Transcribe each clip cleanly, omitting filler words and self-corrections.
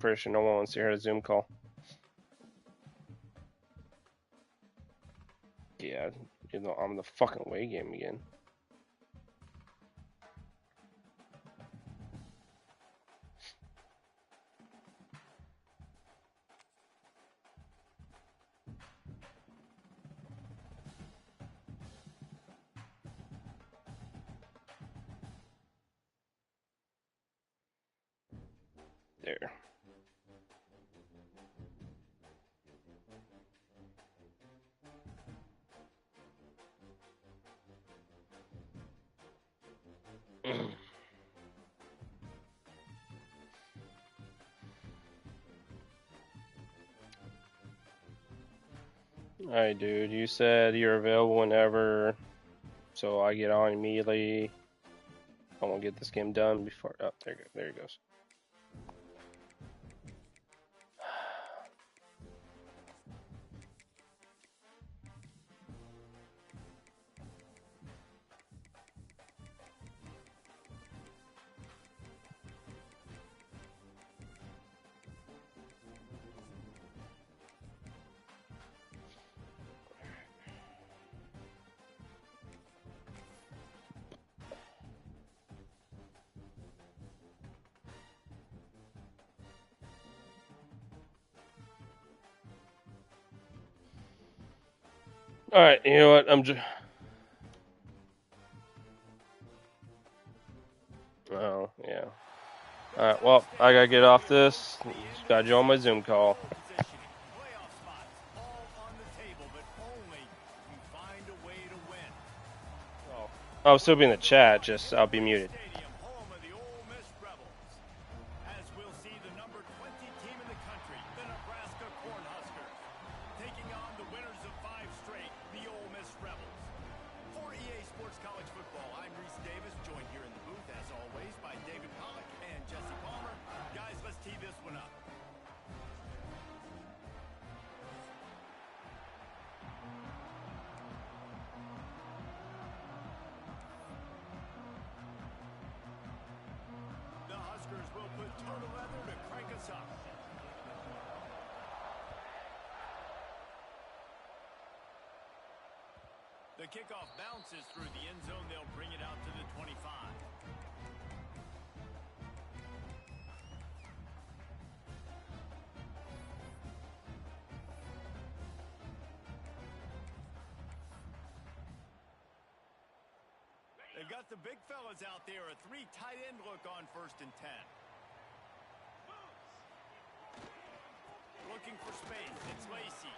pretty sure no one wants to hear a Zoom call. Yeah, you know, I'm in the fucking away game again. There. Alright, dude, you said you're available whenever, so I get on immediately. I want to get this game done before. Oh, there he goes. All right, you know what? Oh, yeah. All right, well, I gotta get off this. Just gotta join my Zoom call. Oh, I'll still be in the chat. Just I'll be muted. As we'll see the number 20 team in the country, the Nebraska Cornhuskers, taking on the winners of 5 straight, the Ole Miss Rebels. For EA Sports College Football, I'm Reese Davis, joined here in the booth, as always, by David Pollack and Jesse Palmer. Guys, let's tee this one up. The Huskers will put total leather to crank us up. The kickoff bounces through the end zone. They'll bring it out to the 25. They've got the big fellas out there. A 3 tight end look on 1st and 10. Looking for space. It's Lacey.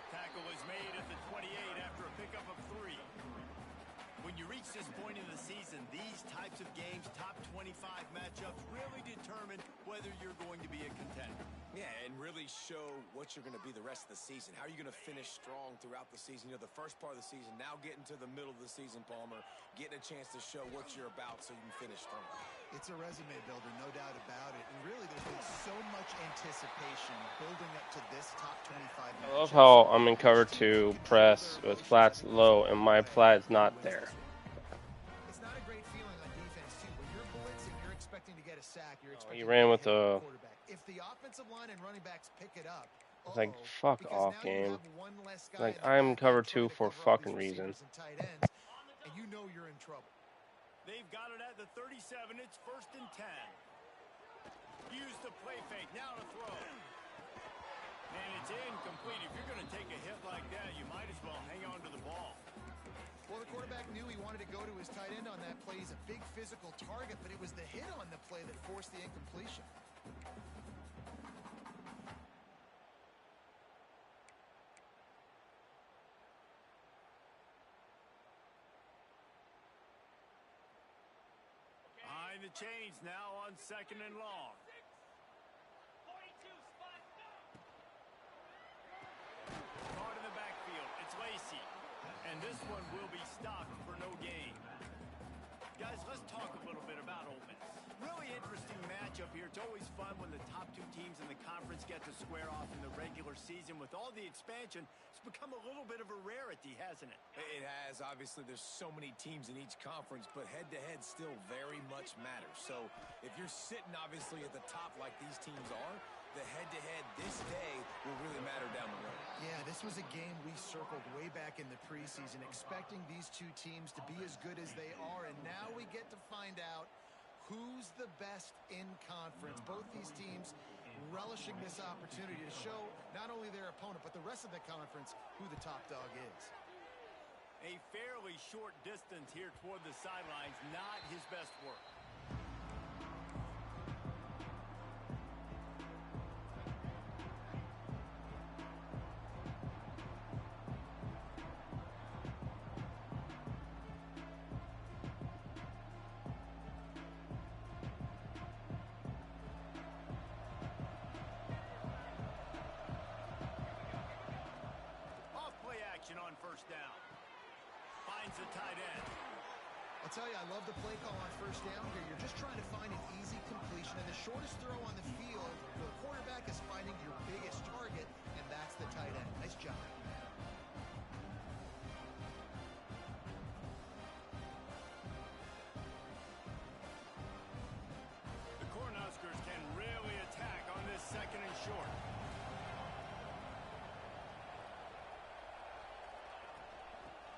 Tackle is made at the 28 after a pickup of 3. When you reach this point in the season, these types of games, top 25 matchups, really determine whether you're going to be a contender. Yeah, and really show what you're going to be the rest of the season. How are you going to finish strong throughout the season? You know, the first part of the season, now getting to the middle of the season, Palmer, getting a chance to show what you're about so you can finish strong. It's a resume builder, no doubt about it. And really, there's been so much anticipation building up to this top 25. I love how I'm in cover 2 press with flats low and my flat is not there. It's not a great feeling on defense too. When you're blitzing, you're expecting to get a sack. You're expecting He ran with a quarterback. If the offensive line and running backs pick it up, it's like fuck off game. Like I'm cover 2 for fucking reason. And you know you're in trouble. They've got it at the 37. It's 1st and 10. Use the play fake. Now to throw. And it's incomplete. If you're going to take a hit like that, you might as well hang on to the ball. Well, the quarterback knew he wanted to go to his tight end on that play. He's a big physical target, but it was the hit on the play that forced the incompletion. Behind the chains now on 2nd and long. Caught in the backfield. It's Lacey. And this one will be stopped for no gain. Guys, let's talk a little bit about Ole Miss. Really interesting matchup here. It's always fun when the top 2 teams in the conference get to square off in the regular season. With all the expansion, it's become a little bit of a rarity, hasn't it? It has. Obviously, there's so many teams in each conference, but head-to-head still very much matters. So if you're sitting, obviously, at the top like these teams are, the head-to-head this day will really matter down the road. Yeah, this was a game we circled way back in the preseason, expecting these two teams to be as good as they are, and now we get to find out who's the best in conference. Both these teams relishing this opportunity to show not only their opponent, but the rest of the conference who the top dog is. A fairly short distance here toward the sidelines, not his best work. Off-play action on first down. Finds the tight end. I'll tell you, I love the play call on first down here. You're just trying to find an easy completion, and the shortest throw on the field for the quarterback is finding your biggest target, and that's the tight end. Nice job. The Cornhuskers can really attack on this second and short.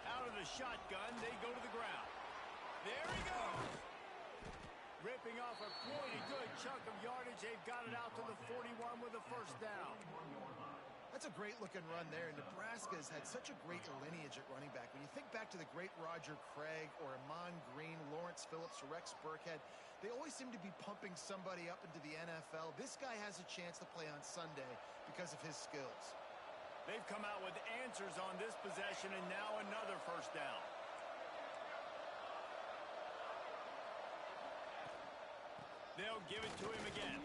Out of the shotgun, they go to the ground. There he goes. Ripping off a pretty good chunk of yardage. They've got it out to the 41 with a first down. That's a great-looking run there. Nebraska's had such a great lineage at running back. When you think back to the great Roger Craig or Amon Green, Lawrence Phillips, Rex Burkhead, they always seem to be pumping somebody up into the NFL. This guy has a chance to play on Sunday because of his skills. They've come out with answers on this possession, and now another first down. They'll give it to him again.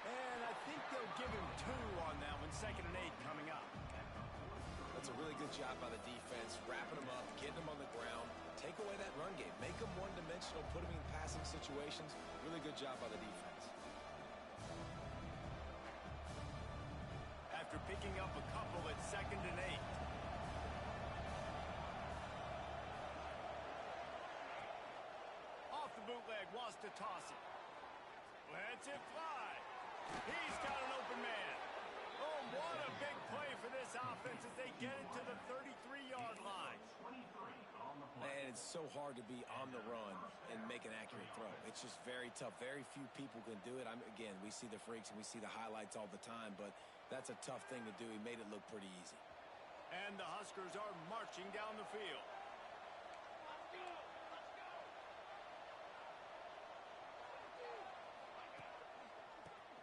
And I think they'll give him 2 on that one. 2nd and 8 coming up. That's a really good job by the defense, wrapping them up, getting them on the ground, take away that run game, make them one-dimensional, put them in passing situations. Really good job by the defense. After picking up a couple at 2nd and 8. Off the bootleg, wants to toss it. Lets it fly. He's got an open man. Oh, what a big play for this offense as they get it to the 33-yard line. And it's so hard to be on the run and make an accurate throw. It's just very tough. Very few people can do it. Again, we see the freaks and we see the highlights all the time, but that's a tough thing to do. He made it look pretty easy. And the Huskers are marching down the field.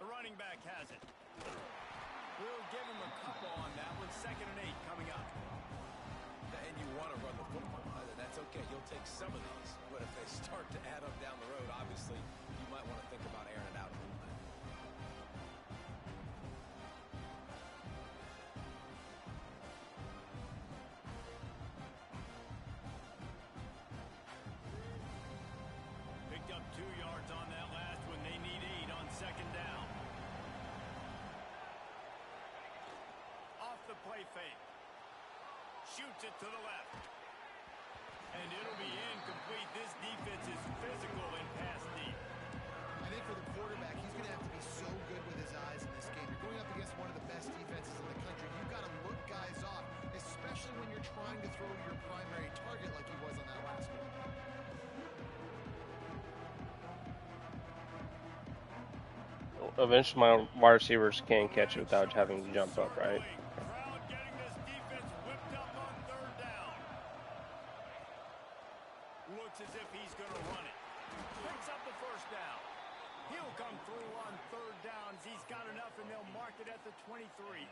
The running back has it. We'll give him a couple on that one. 2nd and 8 coming up. And you want to run the football. That's okay. You'll take some of these. But if they start to add up down the road, obviously, you might want to think about airing it out a little bit. Picked up 2 yards on that last one. They need 8 on 2nd down. Off the play fake. Shoots it to the left. And it'll be incomplete. This defense is physical and pass deep. I think for the quarterback, he's going to have to be so good with his eyes in this game. You're going up against one of the best defenses in the country. You've got to look guys off, especially when you're trying to throw to your primary target like he was on that last one. Eventually, my wide receivers can't catch it without having to jump up, right? Crowd getting this defense whipped up on 3rd down. Looks as if he's going to run it. Picks up the first down. He'll come through on 3rd downs. He's got enough, and they'll mark it at the 23.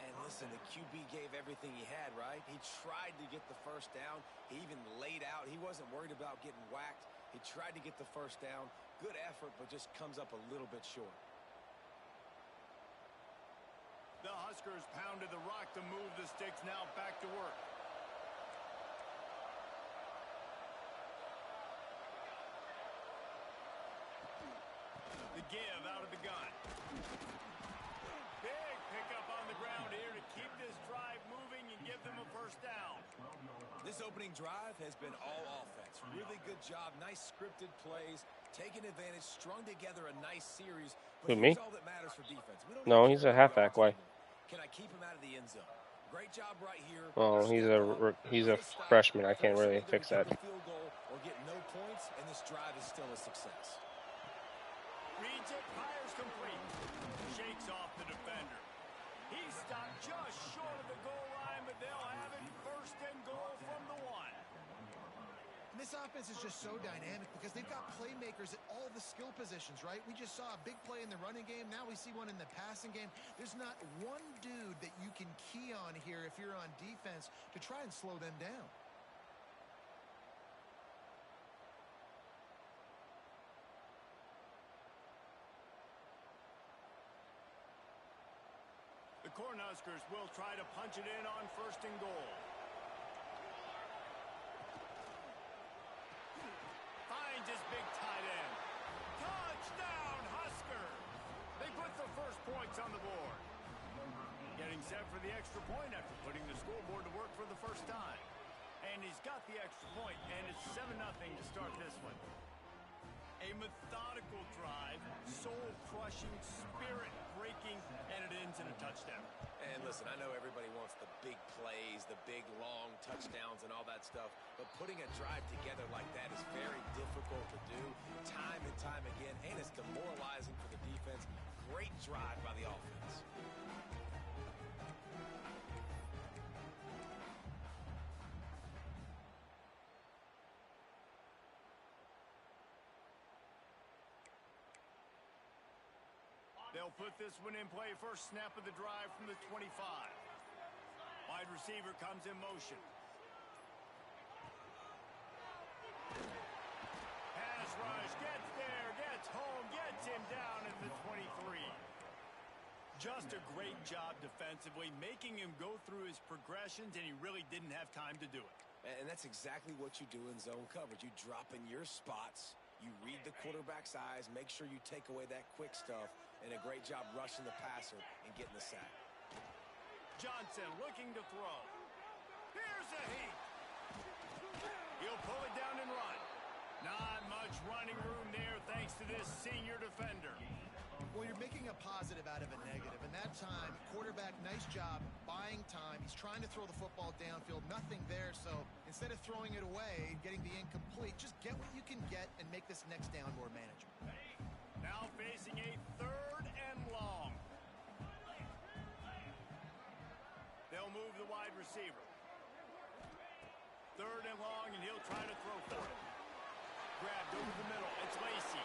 And listen, the QB gave everything he had, right? He tried to get the first down. He even laid out. He wasn't worried about getting whacked. He tried to get the first down. Good effort, but just comes up a little bit short. The Huskers pounded the rock to move the sticks. Now back to work. The give out of the gun. Big pickup on the ground here to keep this drive moving and give them a first down. This opening drive has been all offense. Really good job. Nice scripted plays, taking advantage, strung together a nice series But Who, here's me? all that matters for defense. We don't No, even he's care a about halfback. yards Why? anymore. Can I keep him out of the end zone? Great job right here. Oh, Step up, he's get a a stop, freshman. I can't force them really either to fix kick that. a field goal or get no points, and this drive is still a success. Reads it, fires complete. Shakes off the defender. He stopped just short of the goal line, but they'll have it first and goal from the 1. And this offense is just so dynamic because they've got playmakers at all the skill positions, right? We just saw a big play in the running game. Now we see one in the passing game. There's not one dude that you can key on here if you're on defense to try and slow them down. The Cornhuskers will try to punch it in on first and goal. Finds his big tight end. Touchdown, Husker! They put the first points on the board. Getting set for the extra point after putting the scoreboard to work for the first time. And he's got the extra point, and it's 7-0 to start this one. A methodical drive, soul-crushing, spirit-breaking, and it ends in a touchdown. And listen, I know everybody wants the big plays, the big, long touchdowns and all that stuff, but putting a drive together like that is very difficult to do time and time again, and it's demoralizing for the defense. Great drive by the offense. They'll put this one in play. First snap of the drive from the 25. Wide receiver comes in motion. Pass rush, gets there, gets home, gets him down at the 23. Just a great job defensively, making him go through his progressions, and he really didn't have time to do it. And that's exactly what you do in zone coverage. You drop in your spots, you read the quarterback's eyes, make sure you take away that quick stuff, and a great job rushing the passer and getting the sack. Johnson looking to throw. Here's a heat. He'll pull it down and run. Not much running room there thanks to this senior defender. Well, you're making a positive out of a negative. And that time, quarterback, nice job buying time. He's trying to throw the football downfield. Nothing there. So instead of throwing it away and getting the incomplete, just get what you can get and make this next down more manageable. Now facing a 3rd and long. They'll move the wide receiver. 3rd and long, and he'll try to throw for it. Grabbed over the middle. It's Lacey.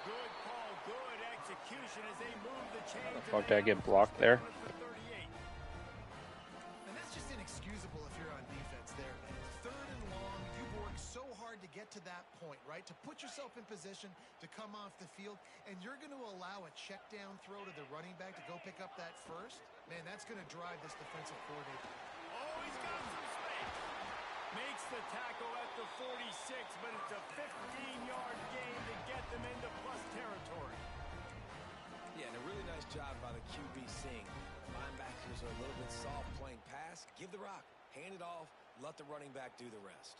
Good call, good execution as they move the chains. The fuck did I get blocked there? And that's just inexcusable if you're on defense there, man. 3rd and long, you've worked so hard to get to that point, right? To put yourself in position to come off the field, and you're going to allow a check down throw to the running back to go pick up that first? Man, that's going to drive this defensive coordinator. Oh, he's got some space. Makes the tackle at the 46, but it's a 15-yard gain to get them into plus territory. Yeah, and a really nice job by the QB seeing. Linebackers are a little bit soft playing pass. Give the rock, hand it off, let the running back do the rest.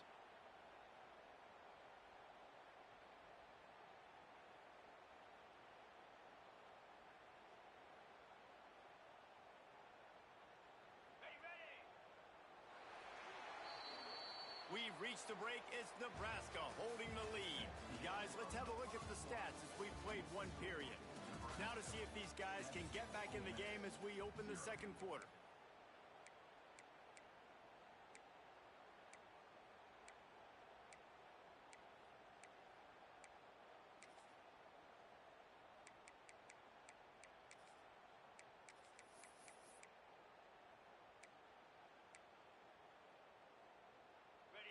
We've reached the break. It's Nebraska holding the lead. Guys, let's have a look at the stats as we've played one period. Now to see if these guys can get back in the game as we open the second quarter.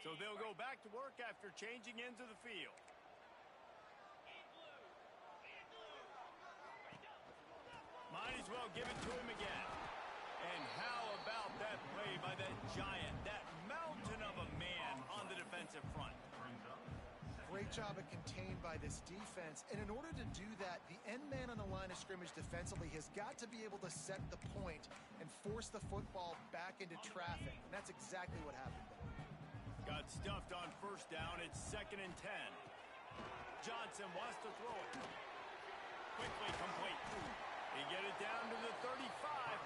So they'll go back to work after changing into the field. Might as well give it to him again. And how about that play by that giant, that mountain of a man on the defensive front? Great job at contained by this defense. And in order to do that, the end man on the line of scrimmage defensively has got to be able to set the point and force the football back into traffic. And that's exactly what happened there. Got stuffed on first down. It's 2nd and 10. Johnson wants to throw it. quickly complete. He get it down to the 35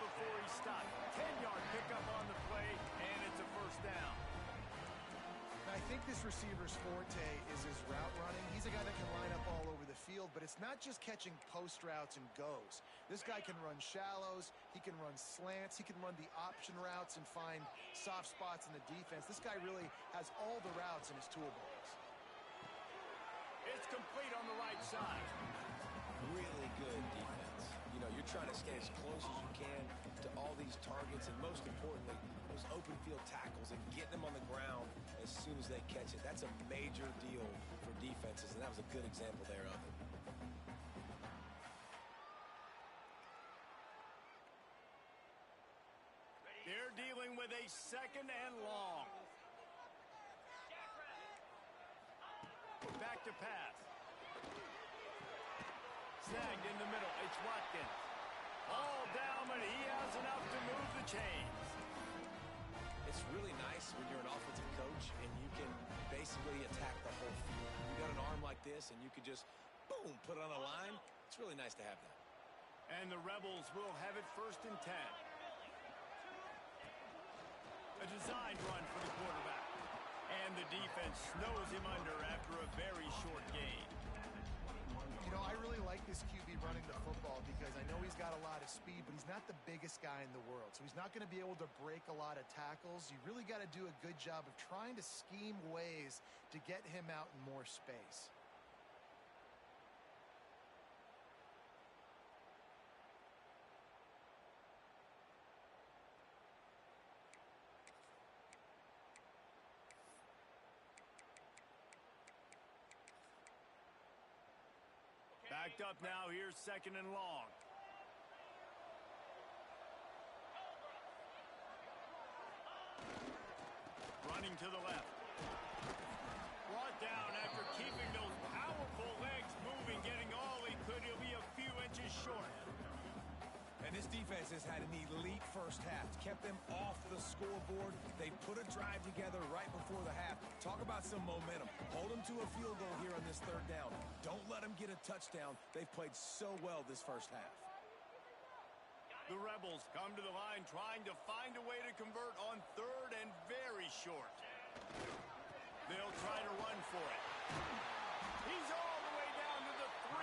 before he stopped. 10-yard pickup on the play, and it's a first down. I think this receiver's forte is his route running. He's a guy that can line up all over the field, but it's not just catching post routes and goes. This guy can run shallows, he can run slants, he can run the option routes and find soft spots in the defense. This guy really has all the routes in his toolbox. It's complete on the right side. Really good defense. You know, you're trying to stay as close as you can to all these targets, and most importantly, those open field tackles and getting them on the ground as soon as they catch it. That's a major deal for defenses, and that was a good example there of it. They're dealing with a second and long. Back to pass. Snagged in the middle. It's Watkins. All down, but he has enough to move the chains. It's really nice when you're an offensive coach and you can basically attack the whole field. You got an arm like this and you can just, boom, put it on a line. It's really nice to have that. And the Rebels will have it 1st and 10. A designed run for the quarterback. And the defense snows him under after a very short gain. You know, I really like this QB running the football because I know he's got a lot of speed, but he's not the biggest guy in the world. So he's not going to be able to break a lot of tackles. You really got to do a good job of trying to scheme ways to get him out in more space. Backed up now, here's 2nd and long. Running to the left. Brought down after keeping those powerful legs moving, getting all he could. He'll be a few inches short. And this defense has had an elite first half. Kept them off the scoreboard. They put a drive together right before the half. Talk about some momentum. Hold them to a field goal here on this 3rd down. Don't let them get a touchdown. They've played so well this first half. The Rebels come to the line trying to find a way to convert on 3rd and very short. They'll try to run for it. He's all the way down to the 3.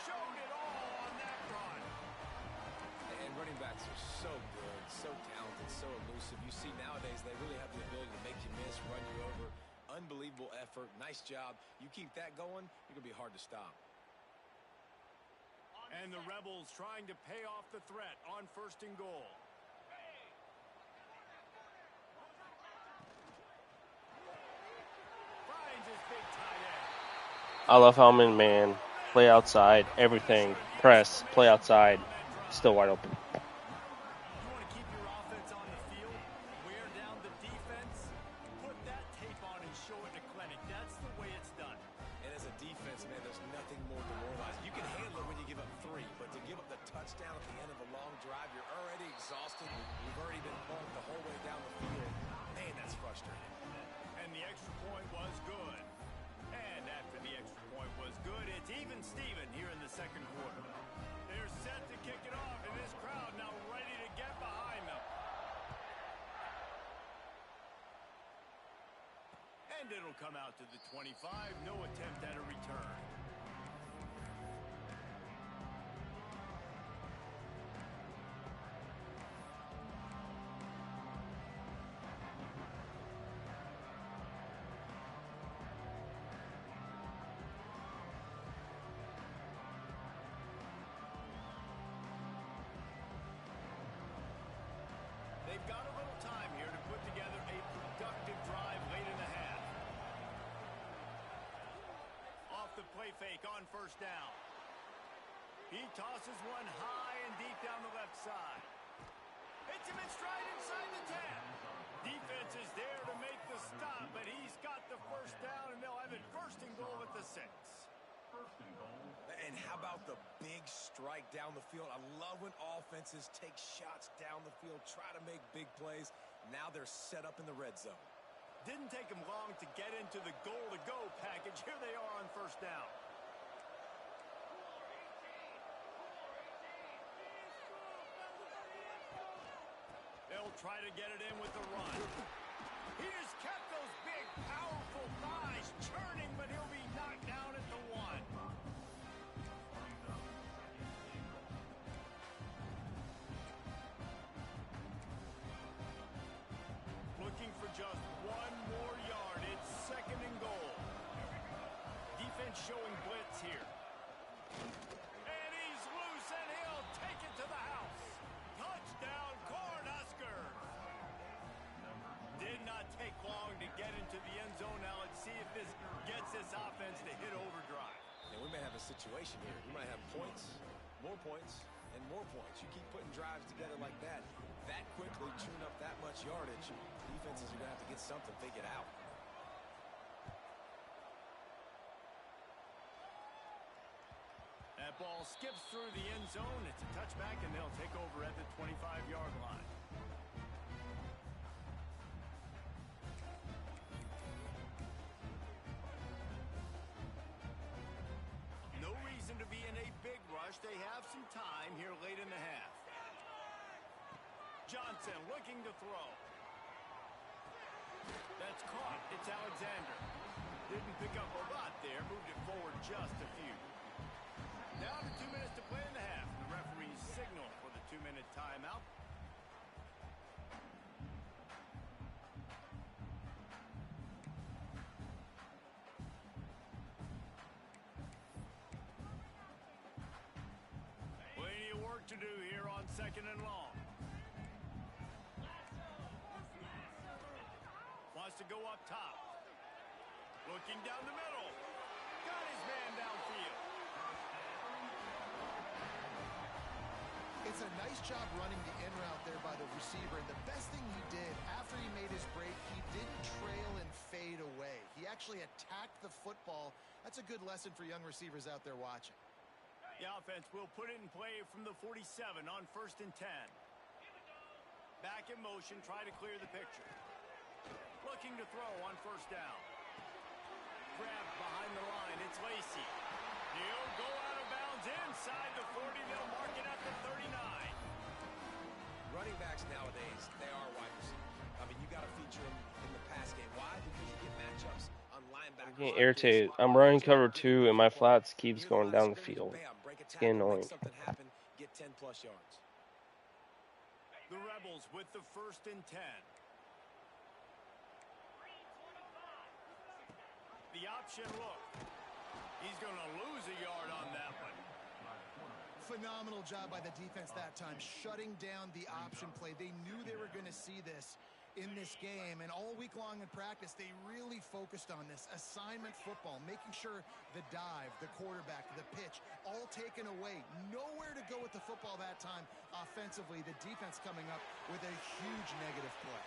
Showed it all on that run. And running backs are so good, so talented, so elusive. You see nowadays they really have the ability to make you miss, run you over. Unbelievable effort. Nice job. You keep that going, you're going to be hard to stop. And the Rebels trying to pay off the threat on 1st and goal. Finds his big tight end. I love how I'm in man, play outside, everything, press, play outside, still wide open. You want to keep your offense on the field, wear down the defense, put that tape on and show it to clinic. That's the way it's done. And as a defense, man, there's nothing more demoralizing. You can handle it when you give up 3, but to give up the touchdown at the end of a long drive, you're already exhausted. You've already been pumped the whole way down the field. Man, that's frustrating. And the extra point was good. And after the extra point was good, it's even Steven here in the 2nd quarter. They're set to kick it off, and this crowd now ready to get behind them. And it'll come out to the 25. No attempt at a return. They've got a little time here to put together a productive drive late in the half. Off the play fake on 1st down. He tosses one high and deep down the left side. Hits him in stride inside the 10. Defense is there to make the stop, but he's got the 1st down, and they'll have it 1st and goal at the 6. And how about the big strike down the field? I love when offenses take shots down the field, try to make big plays. Now they're set up in the red zone. Didn't take him long to get into the goal-to-go package. Here they are on 1st down. They'll try to get it in with the run. He has kept those big, powerful thighs churning, but he'll be knocked down at the 1. Looking for just 1 more yard. It's 2nd and goal. Defense showing blitz here. And he's loose, and he'll take it to the house. Touchdown, Cornhuskers. Did not take long to get into the end zone. Now let's see if this gets this offense to hit overdrive. And we may have a situation here. We might have points, and more points. You keep putting drives together like that quickly, tune up that much yardage. Defenses are going to have to get something figured out. That ball skips through the end zone. It's a touchback, and they'll take over at the 25-yard line. No reason to be in a big rush. They have some time here late in the half. Johnson looking to throw. That's caught. It's Alexander. Didn't pick up a lot there. Moved it forward just a few. Down to 2 minutes to play in the half. The referees signal for the 2-minute timeout. Plenty of work to do here on 2nd and long. Wants to go up top. Looking down the middle. Got his man downfield. It's a nice job running the in route there by the receiver. And the best thing he did after he made his break, he didn't trail and fade away. He actually attacked the football. That's a good lesson for young receivers out there watching. The offense will put it in play from the 47 on 1st and 10. Back in motion, try to clear the picture. Looking to throw on 1st down. Grabbed behind the line. It's Lacey. He'll go out of bounds inside the 40. They'll mark it at the 39. Running backs nowadays, they are wide receivers. I mean, you got to feature them in the pass game. Why? Because you get matchups on linebackers. I'm getting irritated. I'm running cover 2 and my flats keeps going down the field. It's getting annoying. Something happen, get 10+ yards. The Rebels with the 1st and 10. The option look. He's going to lose a yard on that one. Phenomenal job by the defense that time, shutting down the option play. They knew they were going to see this in this game, and all week long in practice, they really focused on this assignment football, making sure the dive, the quarterback, the pitch, all taken away. Nowhere to go with the football that time offensively. The defense coming up with a huge negative play.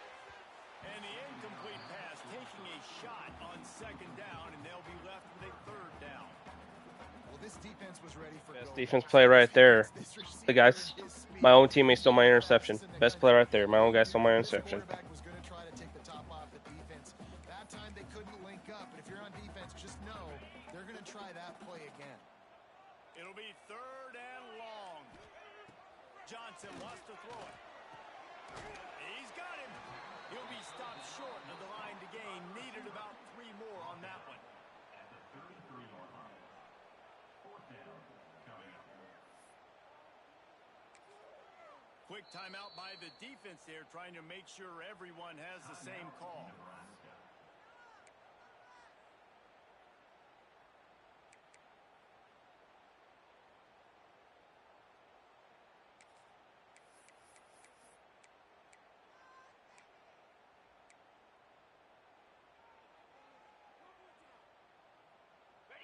And the incomplete pass taking a shot on 2nd down, and they'll be left with a 3rd down. Well, this defense was ready for Best defense play right there. The guys, my own teammate stole my interception. Best play right there. My own guy stole my interception. Quarterback was going to try to take the top off the defense. That time they couldn't link up, but if you're on defense, just know they're going to try that play again. It'll be 3rd and long. Johnson wants to throw it. He's got him. He'll be stopped short of the line to gain. Needed about 3 more on that one. Quick timeout by the defense there, trying to make sure everyone has the same call.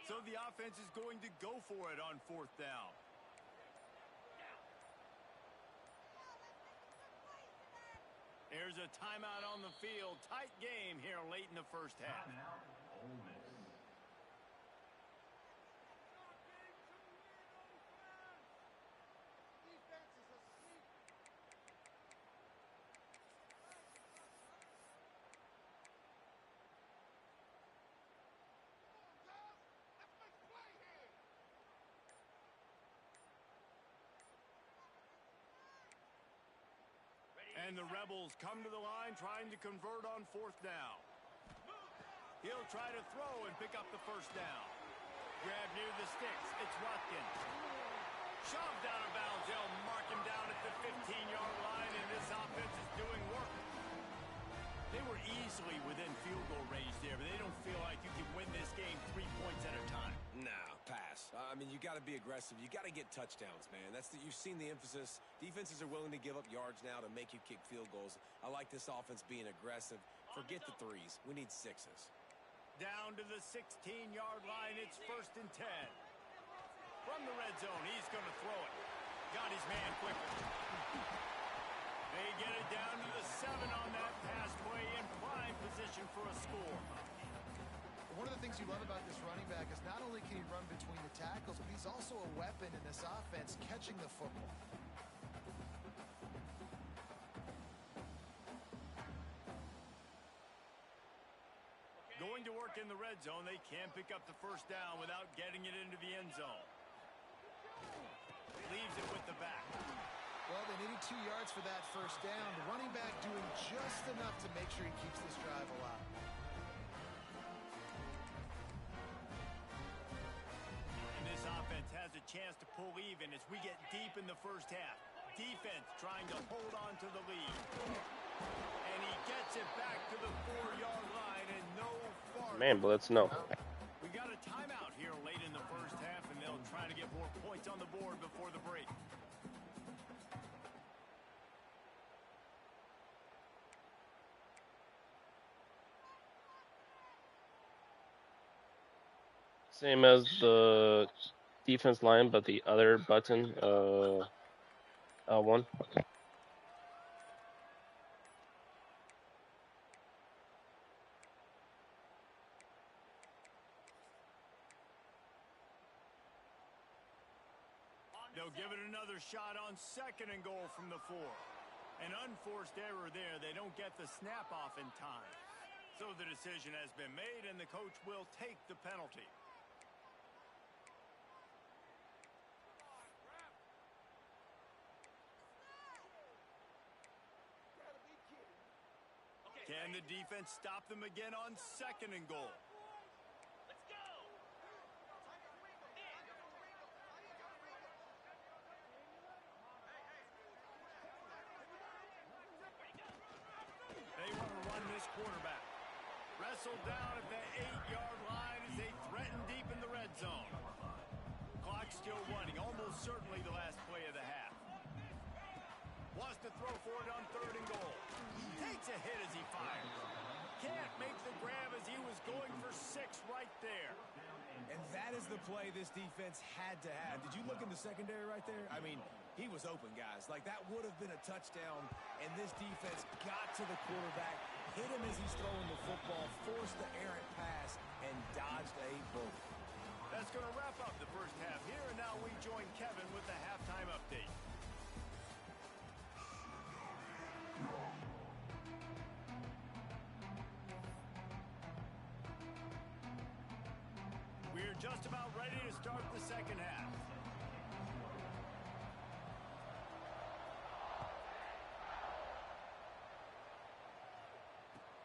So the offense is going to go for it on 4th down. There's a timeout on the field. Tight game here late in the 1st half. Ole Miss. And the Rebels come to the line trying to convert on 4th down. He'll try to throw and pick up the first down. Grab near the sticks. It's Watkins. Shoved out of bounds. They'll mark him down at the 15-yard line, and this offense is doing work. They were easily within field goal range there, but they don't feel like you can win this game 3 points at a time. Nah, pass. I mean, you got to be aggressive. You got to get touchdowns, man. You've seen the emphasis. Defenses are willing to give up yards now to make you kick field goals. I like this offense being aggressive. Forget the threes. We need 6s. Down to the 16-yard line. It's 1st and 10. From the red zone, he's going to throw it. Got his man quickly. They get it down to the 7 on that pass play in prime position for a score. One of the things you love about this running back is not only can he run between the tackles, but he's also a weapon in this offense catching the football. Going to work in the red zone, they can pick up the first down without getting it into the end zone. Leaves it with the back. Well, they needed 2 yards for that first down. The running back doing just enough to make sure he keeps this drive alive. And this offense has a chance to pull even as we get deep in the first half. Defense trying to hold on to the lead. And he gets it back to the 4-yard line and no farther. Man, blitz, no. We got a timeout here late in the first half, and they'll try to get more points on the board before the break. Same as the defense line, but the other button, L1. They'll give it another shot on 2nd and goal from the 4. An unforced error there. They don't get the snap off in time. So the decision has been made, and the coach will take the penalty. Can the defense stop them again on 2nd and goal? They want to run this quarterback. Wrestled down at the 8-yard line as they threaten deep in the red zone. Clock still running, almost certainly the last play of the half. Wants to throw for it on 3rd and goal. Takes a hit as he fires. Can't make the grab as he was going for 6 right there. And that is the play this defense had to have. Did you look in the secondary right there? I mean, he was open, guys. Like, that would have been a touchdown, and this defense got to the quarterback, hit him as he's throwing the football, forced the errant pass, and dodged a bullet. That's going to wrap up the first half here, and now we join Kevin with the halftime update. We're just about ready to start the second half.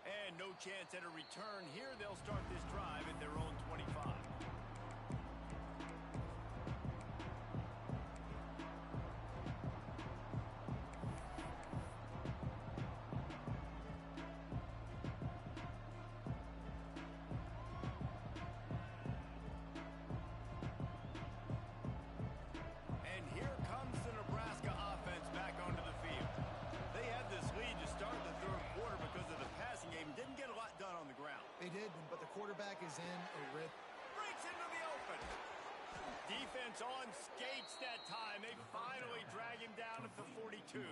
And no chance at a return here. They'll start this drive at their own 25. And here comes the Nebraska offense back onto the field. They had this lead to start the third quarter because of the passing game. Didn't get a lot done on the ground. They did, but the quarterback is in a rhythm. Breaks into the open. Defense on skates that time. They finally drag him down at the 42.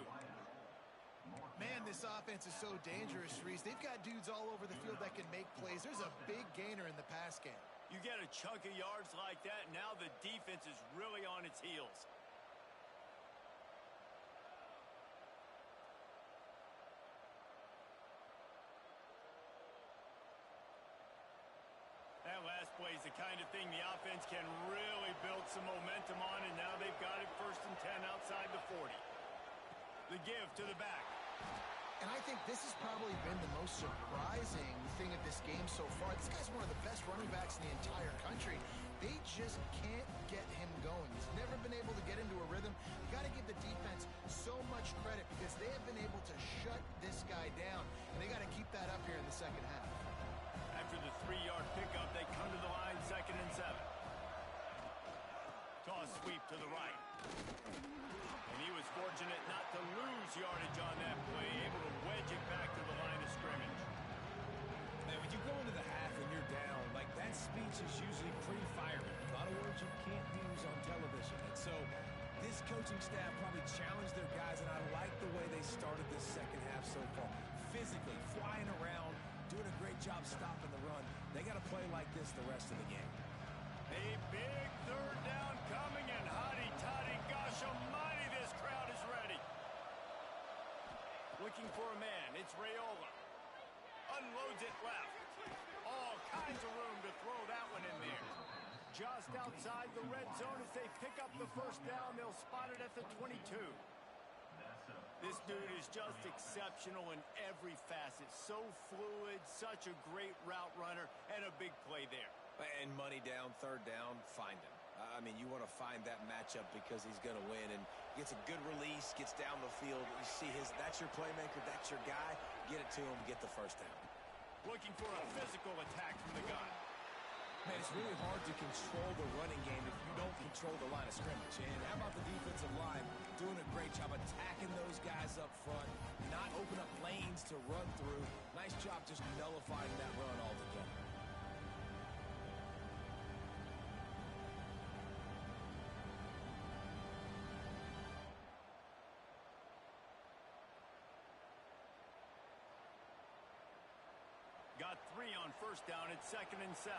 Man, this offense is so dangerous, Reese. They've got dudes all over the field that can make plays. There's a big gainer in the pass game. You get a chunk of yards like that, now the defense is really on its heels. That last play is the kind of thing the offense can really build some momentum on, and now they've got it 1st and 10 outside the 40. The give to the back. And I think this has probably been the most surprising thing of this game so far. This guy's one of the best running backs in the entire country. They just can't get him going. He's never been able to get into a rhythm. You got to give the defense so much credit because they have been able to shut this guy down, and they got to keep that up here in the second half. After the 3-yard pickup, they come to the line, 2nd and 7. Toss sweep to the right. And he was fortunate not to lose yardage on that play, able to wedge it back to the line of scrimmage. Man, when you go into the half and you're down, like that speech is usually pretty fiery. A lot of words you can't use on television. And so this coaching staff probably challenged their guys, and I like the way they started this second half so far. Physically, flying around, doing a great job stopping the run. They got to play like this the rest of the game. A big 3rd down coming, and hotty-toddy, gosh almighty, this crowd is ready. Looking for a man, it's Raiola. Unloads it left. All kinds of room to throw that one in there. Just outside the red zone as they pick up the 1st down. They'll spot it at the 22. This dude is just exceptional in every facet. So fluid, such a great route runner, and a big play there. And money down, 3rd down, find him. I mean, you want to find that matchup because he's going to win, and gets a good release, gets down the field. You see that's your playmaker, that's your guy. Get it to him, get the 1st down. Looking for a physical attack from the gun. Man, it's really hard to control the running game if you don't control the line of scrimmage. And how about the defensive line doing a great job attacking those guys up front, not open up lanes to run through. Nice job just nullifying that run altogether. Got 3 on 1st down. It's 2nd and 7.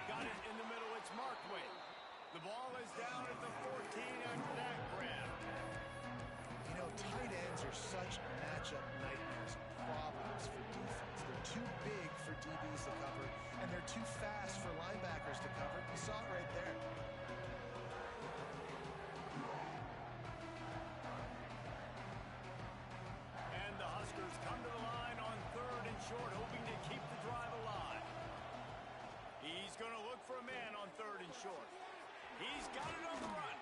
Got it in the middle. It's Markway. The ball is down at the 14 after that grab. You know, tight ends are such matchup nightmares, problems for defense. They're too big for DBs to cover, and they're too fast for linebackers to cover. You saw it right there. And the Huskers come to the line on 3rd and short, hoping to keep the drive alive. He's going to look for a man on 3rd and short. He's got it on the run.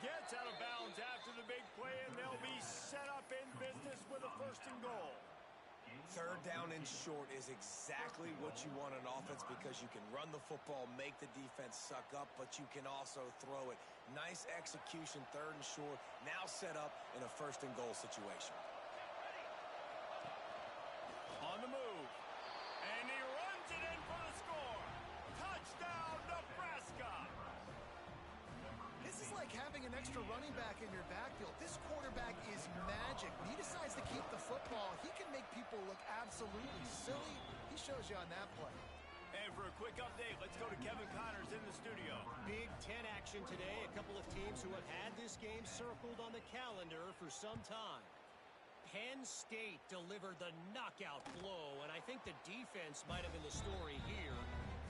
Gets out of bounds after the big play, and they'll be set up in business with a 1st and goal. 3rd down and short is exactly what you want on offense because you can run the football, make the defense suck up, but you can also throw it. Nice execution, 3rd and short, now set up in a 1st and goal situation. On the move, and he runs it in for the score. Touchdown, Nebraska! This is like having an extra running back in your backfield. This quarterback is magic. When he decides to keep the football, he can make people look absolutely silly. He shows you on that play. And for a quick update, let's go to Kevin Connors in the studio. Big 10 action today. A couple of teams who have had this game circled on the calendar for some time. Penn State delivered the knockout blow, and I think the defense might have been the story here.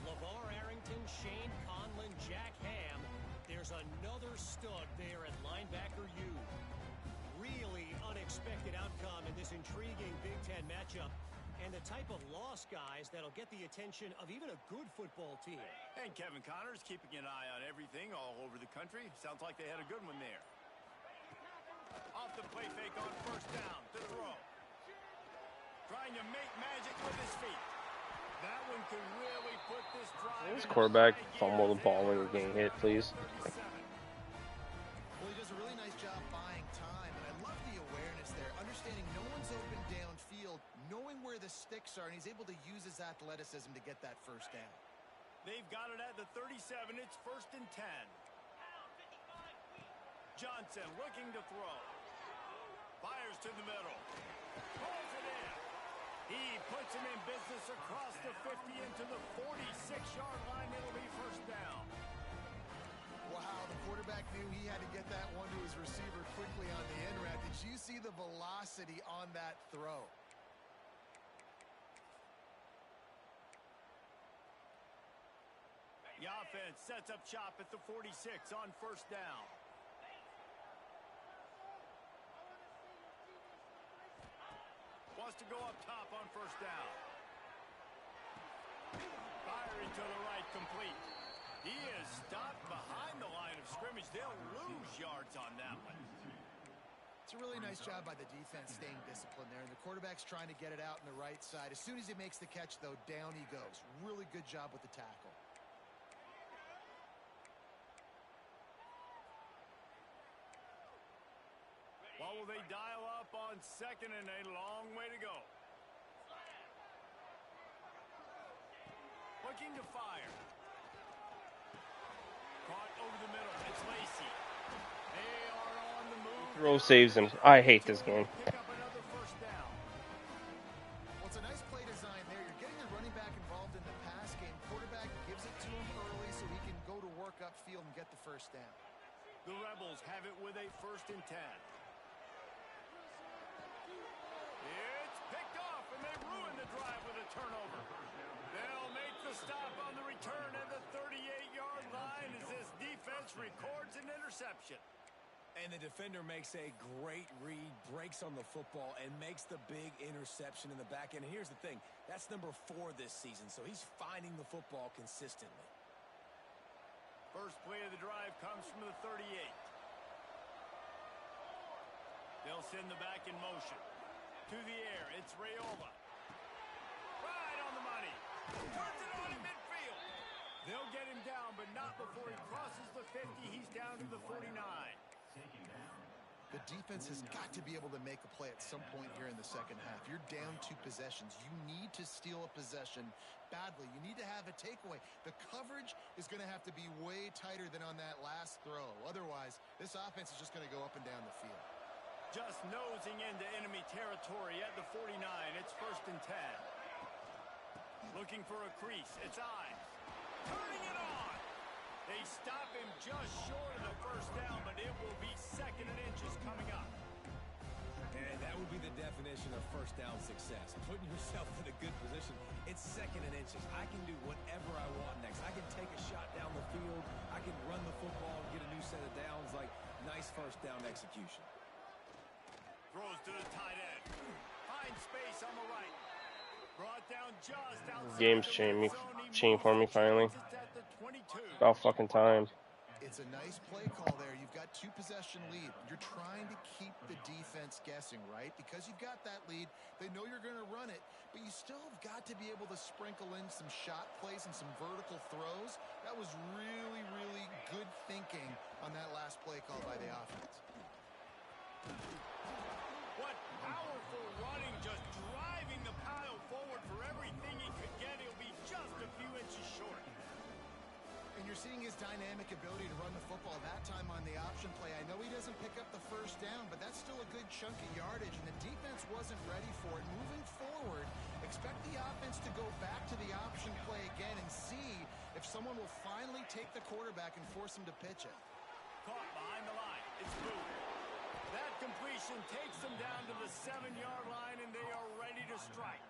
LeVar Arrington, Shane Conlon, Jack Ham. There's another stud there at linebacker U. Really unexpected outcome in this intriguing Big Ten matchup, and the type of lost guys that'll get the attention of even a good football team. And Kevin Connors keeping an eye on everything all over the country. Sounds like they had a good one there. Off the play fake on 1st down to throw. Trying to make magic with his feet. That one could really put this drive. This quarterback fumble the ball when you're getting hit, please. Well, he does a really nice job buying time, and I love the awareness there. Understanding no one's open downfield, knowing where the sticks are, and he's able to use his athleticism to get that 1st down. They've got it at the 37. It's 1st and 10. Johnson looking to throw. Fires to the middle. Pulls it in. He puts him in business across the 50 into the 46-yard line. It'll be 1st down. Wow, the quarterback knew he had to get that one to his receiver quickly on the in route. Did you see the velocity on that throw? The offense sets up shop at the 46 on 1st down. wants to go up top on first down. Firing to the right, complete. He is stopped behind the line of scrimmage. They'll lose yards on that one. It's a really nice job by the defense staying disciplined there. And the quarterback's trying to get it out on the right side. As soon as he makes the catch, though, down he goes. Really good job with the tackle. What will they dial up on second and a long way to go? Looking to fire. Caught over the middle. It's Lacey. They are on the move. Throw saves him. I hate this game. Pick up another first down. Well, it's a nice play design there. You're getting the running back involved in the pass game. Quarterback gives it to him early so he can go to work upfield and get the first down. The Rebels have it with a 1st and 10. It's picked off, and they ruin the drive with a turnover. They'll make the stop on the return at the 38-yard line as this defense records an interception. And the defender makes a great read, breaks on the football, and makes the big interception in the back end. And here's the thing, that's number 4 this season, so he's finding the football consistently. First play of the drive comes from the 38. They'll send the back in motion. To the air, it's Raiola. Right on the money. Turns it on in midfield. They'll get him down, but not before he crosses the 50. He's down to the 49. The defense has got to be able to make a play at some point here in the second half. You're down 2 possessions. You need to steal a possession badly. You need to have a takeaway. The coverage is going to have to be way tighter than on that last throw. Otherwise, this offense is just going to go up and down the field. Just nosing into enemy territory at the 49. It's 1st and 10. Looking for a crease. It's Ives. Turning it on. They stop him just short of the first down, but it will be 2nd and inches coming up. And that would be the definition of first down success. Putting yourself in a good position. It's 2nd and inches. I can do whatever I want next. I can take a shot down the field. I can run the football and get a new set of downs. Like, nice first down execution. Throws to the tight end. Finds space on the right. Brought down just outside. Game's changed for me finally. About fucking time. It's a nice play call there. You've got 2 possession lead. You're trying to keep the defense guessing, right? Because you've got that lead, they know you're going to run it, but you still have got to be able to sprinkle in some shot plays and some vertical throws. That was really, really good thinking on that last play call by the offense. What powerful running, just driving the pile forward for everything he could get. He'll be just a few inches short. And you're seeing his dynamic ability to run the football that time on the option play. I know he doesn't pick up the first down, but that's still a good chunk of yardage, and the defense wasn't ready for it. Moving forward, expect the offense to go back to the option play again and see if someone will finally take the quarterback and force him to pitch it. Caught behind the line. It's Booth. That completion takes them down to the 7-yard line, and they are ready to strike.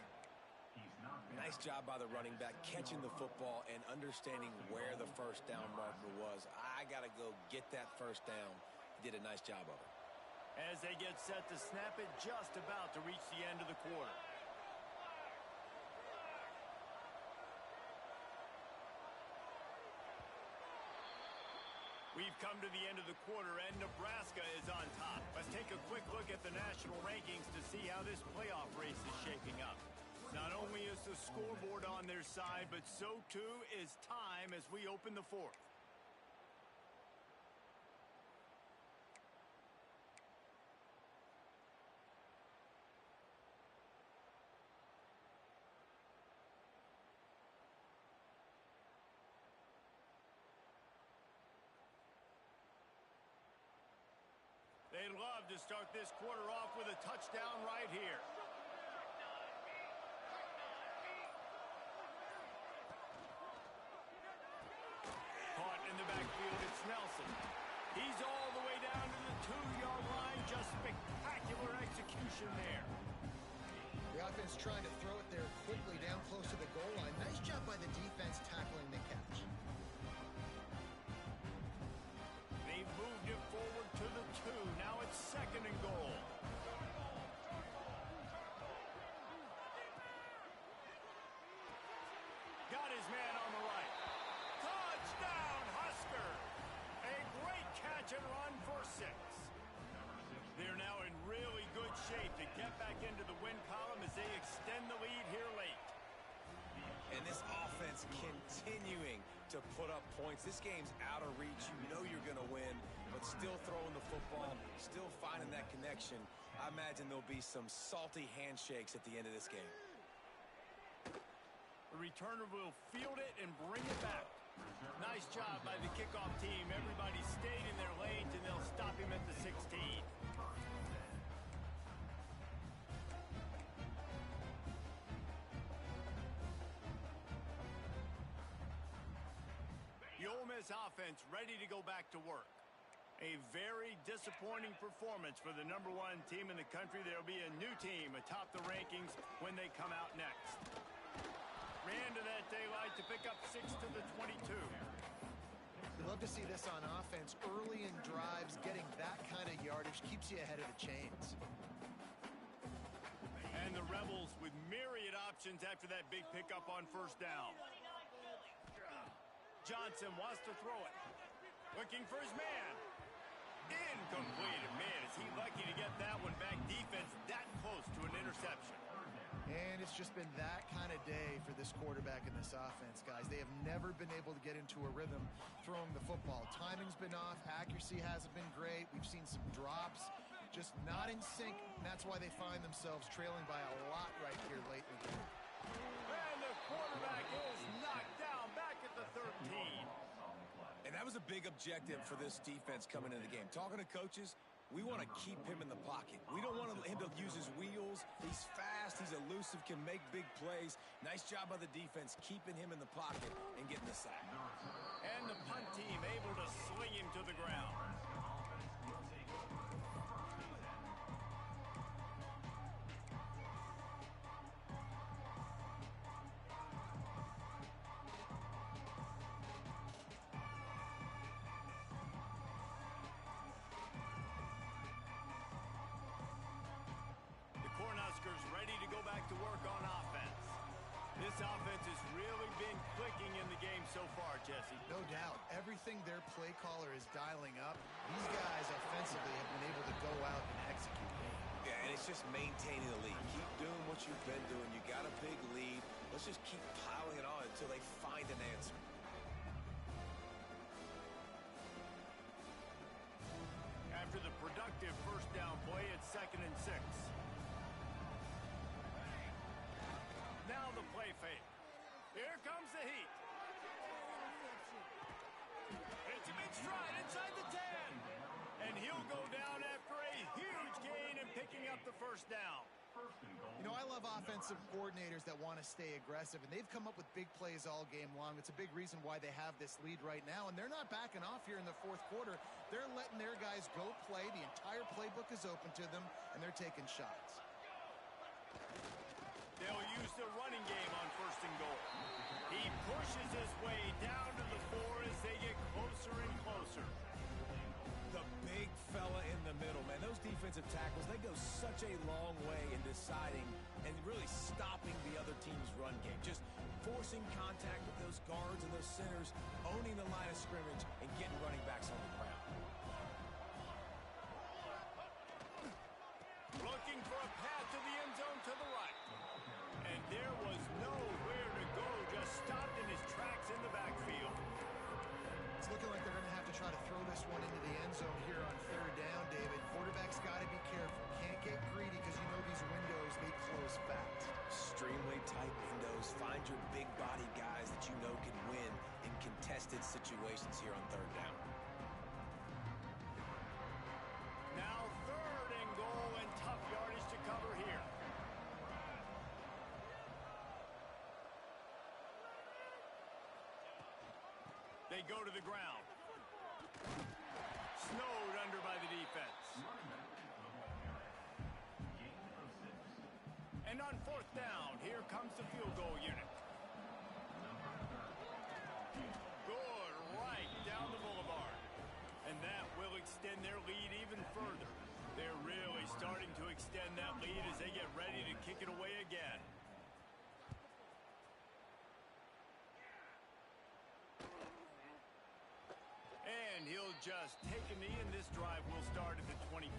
Nice job by the running back, catching the football and understanding where the first down marker was. I got to go get that first down. He did a nice job of it. As they get set to snap it, just about to reach the end of the quarter. We've come to the end of the quarter, and Nebraska is on top. Let's take a quick look at the national rankings to see how this playoff race is shaping up. Not only is the scoreboard on their side, but so too is time as we open the 4th. They'd love to start this quarter off with a touchdown right here. Caught in the backfield, it's Nelson. He's all the way down to the 2-yard line. Just spectacular execution there. The offense trying to throw it there quickly down close to the goal line. Nice job by the defense tackling the catch. They've moved it forward to the 2. Now it's 2nd and goal. And this offense continuing to put up points. This game's out of reach. You know you're going to win, but still throwing the football, still finding that connection. I imagine there'll be some salty handshakes at the end of this game. The returner will field it and bring it back. Nice job by the kickoff team. Everybody stayed in their lanes, and they'll stop him at the 16. The Ole Miss offense ready to go back to work. A very disappointing performance for the #1 team in the country. There'll be a new team atop the rankings when they come out next. Ran to that daylight to pick up 6 to the 22. You love to see this on offense. Early in drives, getting that kind of yardage keeps you ahead of the chains. And the Rebels with myriad options after that big pickup on first down. Johnson wants to throw it. Looking for his man. Incomplete. Man, is he lucky to get that one back. Defense that close to an interception. And it's just been that kind of day for this quarterback in this offense, guys. They have never been able to get into a rhythm throwing the football. Timing's been off. Accuracy hasn't been great. We've seen some drops, just not in sync. And that's why they find themselves trailing by a lot right here late in the game. And the quarterback is knocked down back at the 13. And that was a big objective for this defense coming into the game. Talking to coaches, we want to keep him in the pocket. We don't want him to use his wheels. He's fast. He's elusive, can make big plays. Nice job by the defense keeping him in the pocket and getting the sack. And the punt team able to sling him to the ground. Ready to go back to work on offense. This offense has really been clicking in the game so far, Jesse. No doubt. Everything their play caller is dialing up, these guys offensively have been able to go out and execute. Yeah, and it's just maintaining the lead. Keep doing what you've been doing. You got a big lead. Let's just keep piling it on until they find an answer. After the productive first down play, it's 2nd and 6. Now the play fake. Here comes the heat. It's a big stride inside the 10. And he'll go down after a huge gain and picking up the first down. You know, I love offensive coordinators that want to stay aggressive, and they've come up with big plays all game long. It's a big reason why they have this lead right now, and they're not backing off here in the fourth quarter. They're letting their guys go play. The entire playbook is open to them, and they're taking shots. They'll use the running game on 1st and goal. He pushes his way down to the 4 as they get closer and closer. The big fella in the middle, man. Those defensive tackles, they go such a long way in deciding and really stopping the other team's run game. Just forcing contact with those guards and those centers, owning the line of scrimmage, and getting running backs on the ground. Looking for a path to the end zone to the right. And there was nowhere to go, just stopped in his tracks in the backfield. It's looking like they're going to have to try to throw this one into the end zone here on 3rd down, David. Quarterback's got to be careful. Can't get greedy because you know these windows, they close fast. Extremely tight windows. Find your big body guys that you know can win in contested situations here on 3rd down. Now 3rd and goal and tough yardage to cover here. They go to the ground. Snowed under by the defense. And on 4th down, here comes the field goal unit. Good right down the boulevard. And that will extend their lead even further. They're really starting to extend that lead as they get ready to kick it away again. And he'll just take a knee, and this drive will start at the 25.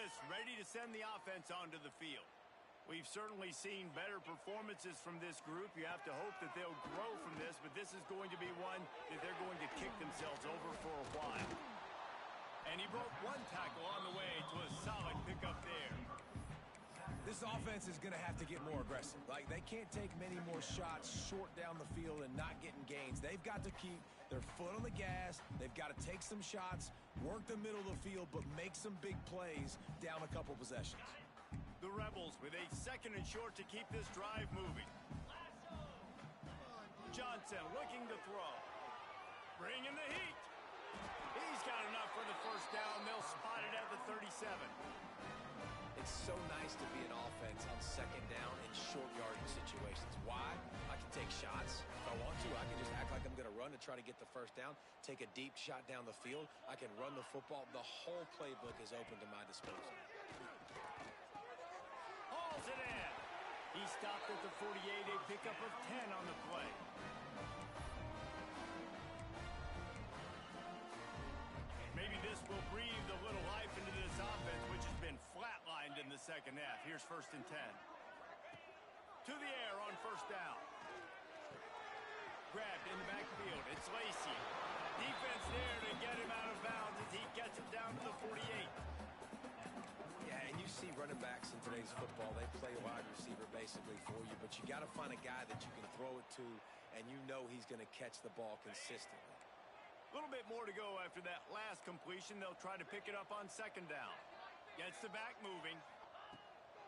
Miss ready to send the offense onto the field. We've certainly seen better performances from this group. You have to hope that they'll grow from this, but this is going to be one that they're going to kick themselves over for a while. And he broke one tackle on the way to a solid pickup there. This offense is going to have to get more aggressive. Like, they can't take many more shots short down the field and not getting gains. They've got to keep their foot on the gas. They've got to take some shots, work the middle of the field, but make some big plays down a couple possessions. The Rebels with a 2nd and short to keep this drive moving. Johnson looking to throw. Bringing the heat. He's got enough for the first down. They'll spot it at the 37. It's so nice to be an offense on 2nd down in short yardage situations. Why? I can take shots. If I want to, I can just act like I'm going to run to try to get the first down, take a deep shot down the field. I can run the football. The whole playbook is open to my disposal. Hauls it in. He stopped at the 48, a pickup of 10 on the play. Maybe this will breathe a little life into this offense, which has been flatlined in the second half. Here's 1st and 10. To the air on 1st down. Grabbed in the backfield. It's Lacey. Defense there to get him out of bounds as he gets it down to the 48. Yeah, and you see running backs in today's football, they play wide receiver basically for you, but you got to find a guy that you can throw it to, and you know he's going to catch the ball consistently. A little bit more to go after that last completion. They'll try to pick it up on 2nd down. Gets the back moving.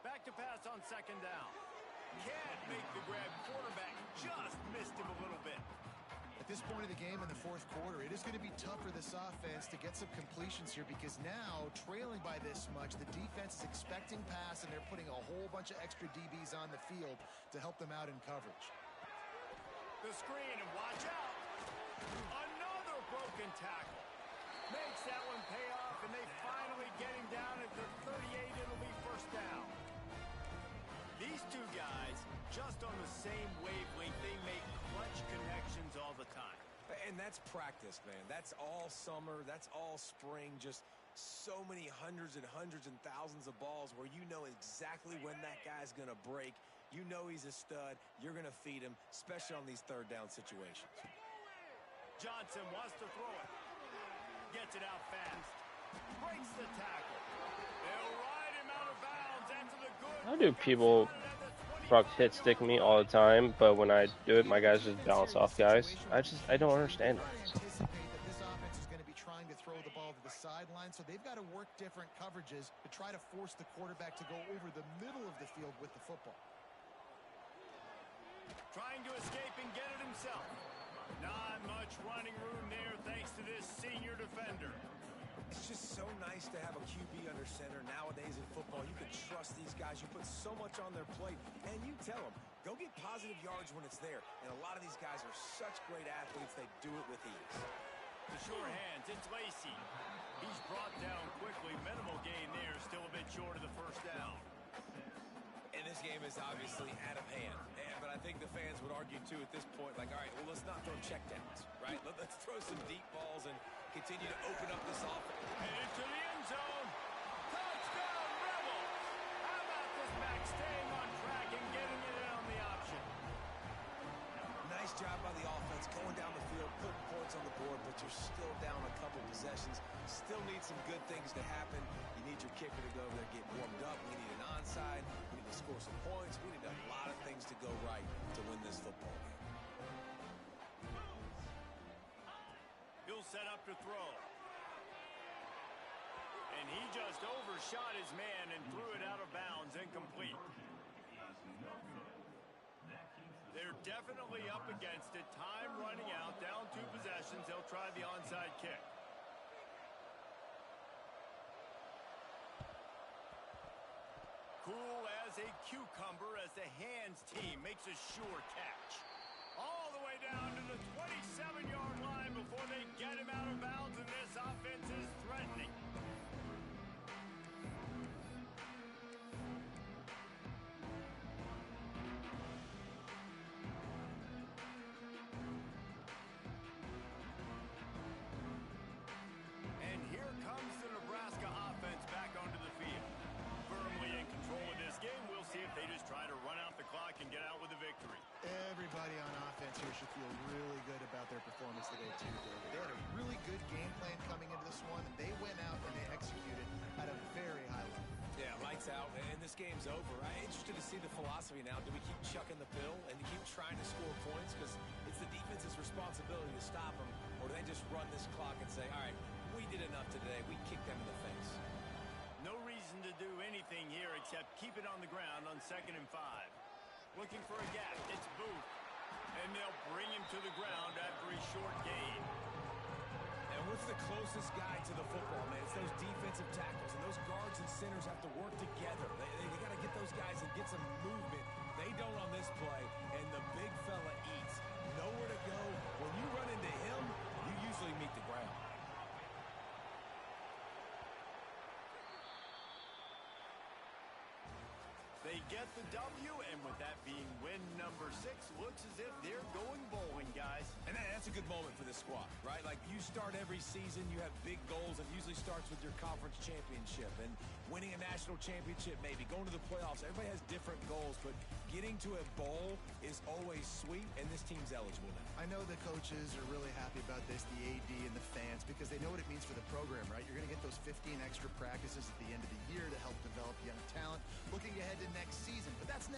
Back to pass on 2nd down. Can't make the grab. Quarterback just missed him a little bit. At this point of the game in the 4th quarter, it is going to be tough for this offense to get some completions here because now, trailing by this much, the defense is expecting pass, and they're putting a whole bunch of extra DBs on the field to help them out in coverage. The screen, and watch out. Another broken tackle. Makes that one pay off, and they finally get him down at the 38. It'll be 1st down. These two guys, just on the same wavelength, they make clutch connections all the time. And that's practice, man. That's all summer. That's all spring. Just so many hundreds and thousands of balls where you know exactly when that guy's going to break. You know he's a stud. You're going to feed him, especially on these 3rd down situations. Johnson wants to throw it. Gets it out fast. Breaks the tackle. They'll ride him out of bounds after the good. How do people hit stick me all the time, but when I do it, my guys just bounce off guys? I don't understand it. Anticipate that this offense is going to be trying to throw the ball to the sideline, so they've got to work different coverages to try to force the quarterback to go over the middle of the field with the football. Trying to escape and get it himself. Not much running room there thanks to this senior defender. It's just so nice to have a QB under center. Nowadays in football, you can trust these guys. You put so much on their plate, and you tell them, go get positive yards when it's there. And a lot of these guys are such great athletes, they do it with ease. The sure hands, it's Lacey. He's brought down quickly. Minimal gain there, still a bit short of the 1st down. And this game is obviously out of hand. But I think the fans would argue, too, at this point, like, all right, well, let's not throw checkdowns, right? Let's throw some deep balls and continue to open up this offense. And into the end zone. Touchdown, Rebels! How about this back staying on track and getting it in on the option? Nice job by the offense, going down the field, putting points on the board, but you're still down a couple possessions. Still need some good things to happen. You need your kicker to go over there, get warmed up. We need an onside. We need to score some points. We need a lot of things to go right to win this football game. He'll set up to throw. And he just overshot his man and threw it out of bounds, incomplete. They're definitely up against it. Time running out, down 2 possessions. They'll try the onside kick. Cool as a cucumber as the hands team makes a sure catch. All the way down to the 27-yard line before they get him out of bounds, and this offense is threatening. And here comes the Nebraska offense back onto the field. plan coming into this one, and they went out and they executed at a very high level. Yeah, lights out, and this game's over. I'm interested to see the philosophy now. Do we keep chucking the pill and keep trying to score points? Because it's the defense's responsibility to stop them, or do they just run this clock and say, all right, we did enough today. We kicked them in the face. No reason to do anything here except keep it on the ground on 2nd and 5. Looking for a gap. It's Booth. And they'll bring him to the ground after a short gain. And what's the closest guy to the football, man? It's those defensive tackles, and those guards and centers have to work together. They got to get those guys and get some movement. They don't on this play, and the big fella eats. Nowhere to go. When you run into him, you usually meet the ground. They get the W, and with that being win number 6, looks as if they're going bowling, guys. And that's a good moment for this squad, right? Like, you start every season, you have big goals. It usually starts with your conference championship and winning a national championship, maybe going to the playoffs. Everybody has different goals, but getting to a bowl is always sweet, and this team's eligible now. I know the coaches are really happy about this, the AD and the fans, because they know what it means for the program, right? You're going to get those 15 extra practices,